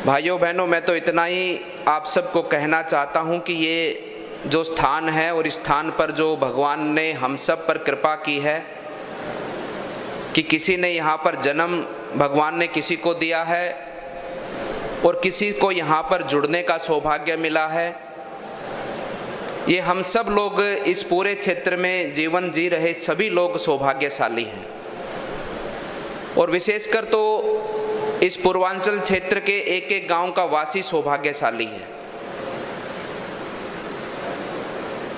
भाइयों बहनों, मैं तो इतना ही आप सबको कहना चाहता हूँ कि ये जो स्थान है और इस स्थान पर जो भगवान ने हम सब पर कृपा की है कि किसी ने यहाँ पर जन्म भगवान ने किसी को दिया है और किसी को यहाँ पर जुड़ने का सौभाग्य मिला है। ये हम सब लोग इस पूरे क्षेत्र में जीवन जी रहे सभी लोग सौभाग्यशाली हैं और विशेषकर तो इस पूर्वांचल क्षेत्र के एक एक गांव का वासी सौभाग्यशाली है,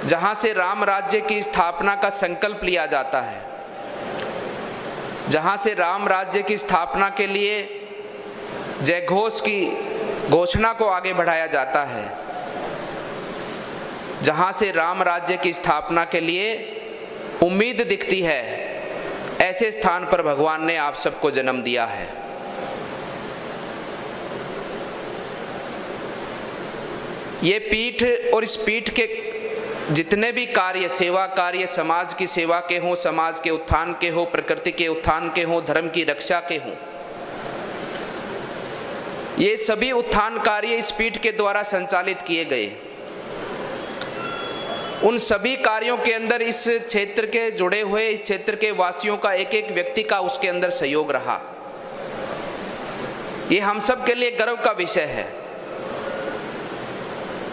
जहां से राम राज्य की स्थापना का संकल्प लिया जाता है, जहां से राम राज्य की स्थापना के लिए जयघोष की घोषणा को आगे बढ़ाया जाता है, जहां से राम राज्य की स्थापना के लिए उम्मीद दिखती है, ऐसे स्थान पर भगवान ने आप सबको जन्म दिया है। ये पीठ और इस पीठ के जितने भी कार्य, सेवा कार्य, समाज की सेवा के हों, समाज के उत्थान के हों, प्रकृति के उत्थान के हों, धर्म की रक्षा के हों, ये सभी उत्थान कार्य इस पीठ के द्वारा संचालित किए गए। उन सभी कार्यों के अंदर इस क्षेत्र के जुड़े हुए, इस क्षेत्र के वासियों का एक एक व्यक्ति का उसके अंदर सहयोग रहा। ये हम सब के लिए गर्व का विषय है।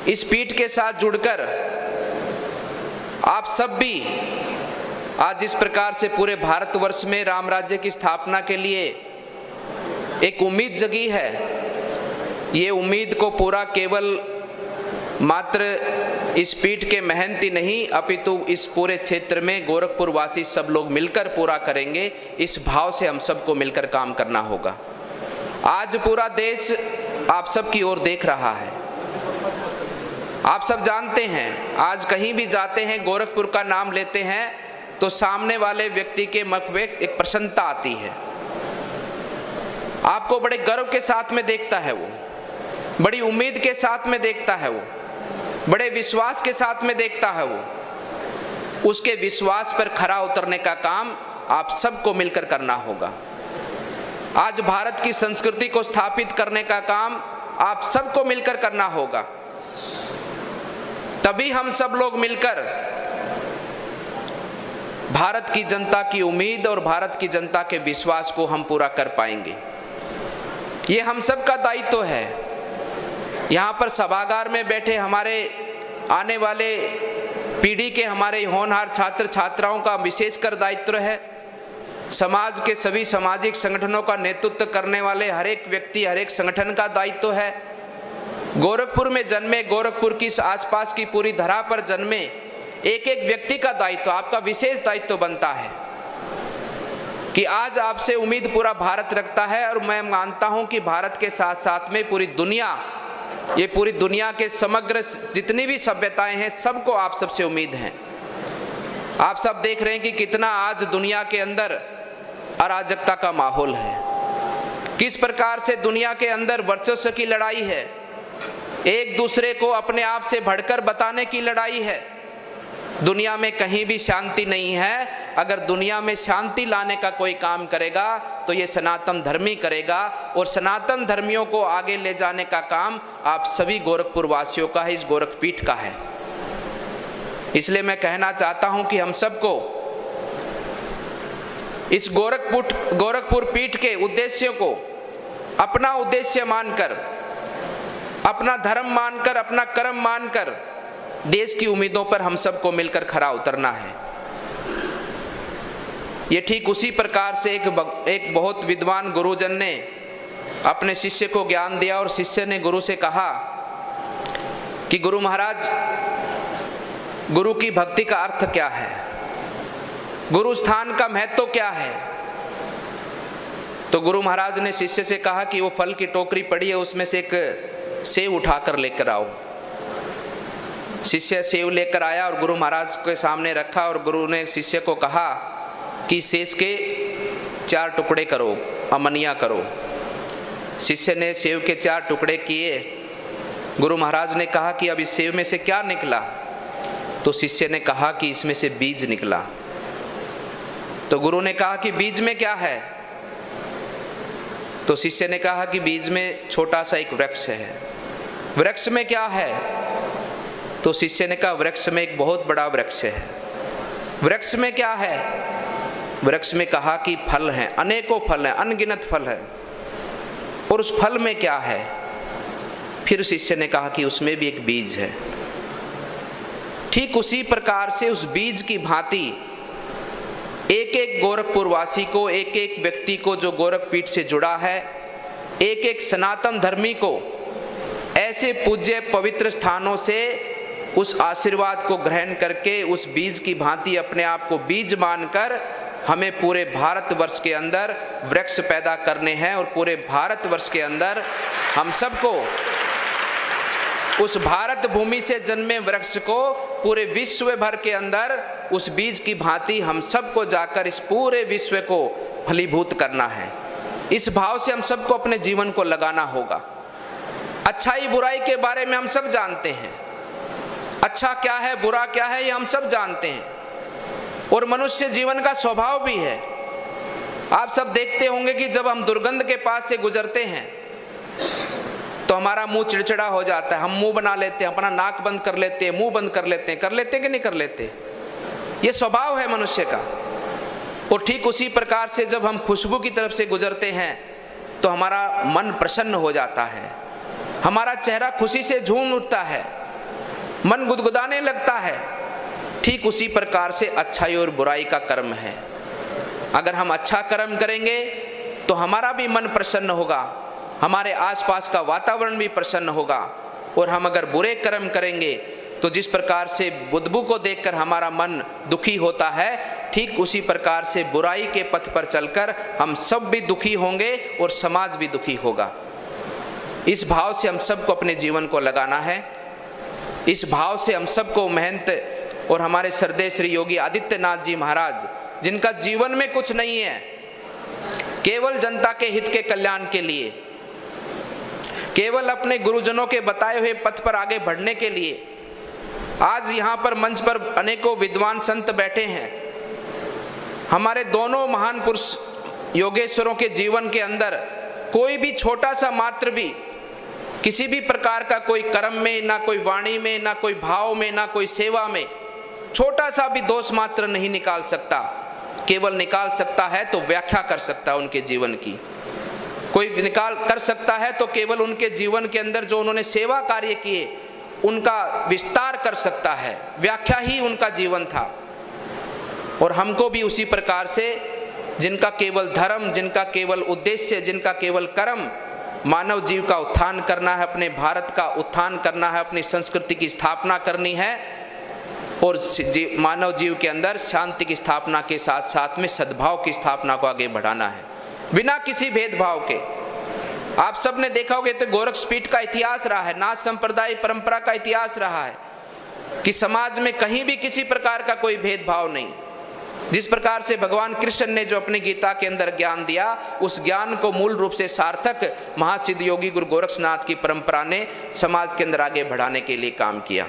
इस पीठ के साथ जुड़कर आप सब भी आज जिस प्रकार से पूरे भारतवर्ष में राम राज्य की स्थापना के लिए एक उम्मीद जगी है, ये उम्मीद को पूरा केवल मात्र इस पीठ के महंत ही नहीं अपितु इस पूरे क्षेत्र में गोरखपुर वासी सब लोग मिलकर पूरा करेंगे। इस भाव से हम सबको मिलकर काम करना होगा। आज पूरा देश आप सब की ओर देख रहा है। आप सब जानते हैं, आज कहीं भी जाते हैं, गोरखपुर का नाम लेते हैं तो सामने वाले व्यक्ति के मुख में एक प्रसन्नता आती है। आपको बड़े गर्व के साथ में देखता है वो, बड़ी उम्मीद के साथ में देखता है वो, बड़े विश्वास के साथ में देखता है वो। उसके विश्वास पर खरा उतरने का काम आप सबको मिलकर करना होगा। आज भारत की संस्कृति को स्थापित करने का काम आप सबको मिलकर करना होगा। तभी हम सब लोग मिलकर भारत की जनता की उम्मीद और भारत की जनता के विश्वास को हम पूरा कर पाएंगे। ये हम सब का दायित्व है। यहाँ पर सभागार में बैठे हमारे आने वाले पीढ़ी के हमारे होनहार छात्र छात्राओं का विशेषकर दायित्व है। समाज के सभी सामाजिक संगठनों का नेतृत्व करने वाले हर एक व्यक्ति, हर एक संगठन का दायित्व है। गोरखपुर में जन्मे, गोरखपुर की आसपास की पूरी धरा पर जन्मे एक एक व्यक्ति का दायित्व, आपका विशेष दायित्व बनता है कि आज आपसे उम्मीद पूरा भारत रखता है। और मैं मानता हूं कि भारत के साथ साथ में पूरी दुनिया, ये पूरी दुनिया के समग्र जितनी भी सभ्यताएं हैं, सबको आप सबसे उम्मीद है। आप सब देख रहे हैं कि कितना आज दुनिया के अंदर अराजकता का माहौल है, किस प्रकार से दुनिया के अंदर वर्चस्व की लड़ाई है, एक दूसरे को अपने आप से बढ़कर बताने की लड़ाई है। दुनिया में कहीं भी शांति नहीं है। अगर दुनिया में शांति लाने का कोई काम करेगा तो ये सनातन धर्मी करेगा और सनातन धर्मियों को आगे ले जाने का काम आप सभी गोरखपुर वासियों का है, इस गोरखपीठ का है। इसलिए मैं कहना चाहता हूं कि हम सबको इस गोरखपुर पीठ के उद्देश्यों को अपना उद्देश्य मानकर, अपना धर्म मानकर, अपना कर्म मानकर देश की उम्मीदों पर हम सबको मिलकर खरा उतरना है। ये ठीक उसी प्रकार से एक बहुत विद्वान गुरुजन ने अपने शिष्य को ज्ञान दिया और शिष्य ने गुरु से कहा कि गुरु महाराज, गुरु की भक्ति का अर्थ क्या है, गुरु स्थान का महत्व क्या है। तो गुरु महाराज ने शिष्य से कहा कि वो फल की टोकरी पड़ी है, उसमें से एक सेव उठाकर लेकर आओ। शिष्य सेव लेकर आया और गुरु महाराज के सामने रखा और गुरु ने शिष्य को कहा कि सेव के 4 टुकड़े करो, अमनिया करो। शिष्य ने सेव के 4 टुकड़े किए। गुरु महाराज ने कहा कि अब इस सेव में से क्या निकला? तो शिष्य ने कहा कि इसमें से बीज निकला। तो गुरु ने कहा कि बीज में क्या है? तो शिष्य ने कहा कि बीज में छोटा सा एक वृक्ष है। वृक्ष में क्या है? तो शिष्य ने कहा वृक्ष में एक बहुत बड़ा वृक्ष है। वृक्ष में क्या है? वृक्ष में कहा कि फल हैं, अनेकों फल हैं, अनगिनत फल है। और उस फल में क्या है? फिर शिष्य ने कहा कि उसमें भी एक बीज है। ठीक उसी प्रकार से उस बीज की भांति एक एक गोरखपुर वासी को, एक एक व्यक्ति को जो गोरखपीठ से जुड़ा है, एक एक सनातन धर्मी को ऐसे पूज्य पवित्र स्थानों से उस आशीर्वाद को ग्रहण करके उस बीज की भांति अपने आप को बीज मानकर हमें पूरे भारतवर्ष के अंदर वृक्ष पैदा करने हैं। और पूरे भारतवर्ष के अंदर हम सबको उस भारत भूमि से जन्मे वृक्ष को पूरे विश्व भर के अंदर उस बीज की भांति हम सबको जाकर इस पूरे विश्व को फलीभूत करना है। इस भाव से हम सबको अपने जीवन को लगाना होगा। अच्छाई बुराई के बारे में हम सब जानते हैं, अच्छा क्या है बुरा क्या है ये हम सब जानते हैं, और मनुष्य जीवन का स्वभाव भी है। आप सब देखते होंगे कि जब हम दुर्गंध के पास से गुजरते हैं तो हमारा मुंह चिड़चिड़ा हो जाता है, हम मुंह बना लेते हैं, अपना नाक बंद कर लेते हैं, मुंह बंद कर लेते हैं कि नहीं कर लेते? ये स्वभाव है मनुष्य का। और ठीक उसी प्रकार से जब हम खुशबू की तरफ से गुजरते हैं तो हमारा मन प्रसन्न हो जाता है, हमारा चेहरा खुशी से झूम उठता है, मन गुदगुदाने लगता है। ठीक उसी प्रकार से अच्छाई और बुराई का कर्म है। अगर हम अच्छा कर्म करेंगे तो हमारा भी मन प्रसन्न होगा, हमारे आसपास का वातावरण भी प्रसन्न होगा। और हम अगर बुरे कर्म करेंगे तो जिस प्रकार से बुदबू को देखकर हमारा मन दुखी होता है, ठीक उसी प्रकार से बुराई के पथ पर चलकर हम सब भी दुखी होंगे और समाज भी दुखी होगा। इस भाव से हम सबको अपने जीवन को लगाना है। इस भाव से हम सबको महंत और हमारे श्रद्धेय श्री योगी आदित्यनाथ जी महाराज, जिनका जीवन में कुछ नहीं है, केवल जनता के हित के कल्याण के लिए, केवल अपने गुरुजनों के बताए हुए पथ पर आगे बढ़ने के लिए, आज यहाँ पर मंच पर अनेकों विद्वान संत बैठे हैं। हमारे दोनों महान पुरुष योगेश्वरों के जीवन के अंदर कोई भी छोटा सा मात्र भी किसी भी प्रकार का कोई कर्म में, ना कोई वाणी में, ना कोई भाव में, ना कोई सेवा में छोटा सा भी दोष मात्र नहीं निकाल सकता। केवल निकाल सकता है तो व्याख्या कर सकता है उनके जीवन की। कोई निकाल कर सकता है तो केवल उनके जीवन के अंदर जो उन्होंने सेवा कार्य किए उनका विस्तार कर सकता है, व्याख्या ही उनका जीवन था। और हमको भी उसी प्रकार से जिनका केवल धर्म, जिनका केवल उद्देश्य, जिनका केवल कर्म मानव जीव का उत्थान करना है, अपने भारत का उत्थान करना है, अपनी संस्कृति की स्थापना करनी है और मानव जीव के अंदर शांति की स्थापना के साथ साथ में सद्भाव की स्थापना को आगे बढ़ाना है, बिना किसी भेदभाव के। आप सब ने देखा होगा तो गोरखपीठ का इतिहास रहा है, नाथ संप्रदाय परंपरा का इतिहास रहा है कि समाज में कहीं भी किसी प्रकार का कोई भेदभाव नहीं। जिस प्रकार से भगवान कृष्ण ने जो अपनी गीता के अंदर ज्ञान दिया, उस ज्ञान को मूल रूप से सार्थक महासिद्ध योगी गुरु गोरक्षनाथ की परंपरा ने समाज के अंदर आगे बढ़ाने के लिए काम किया।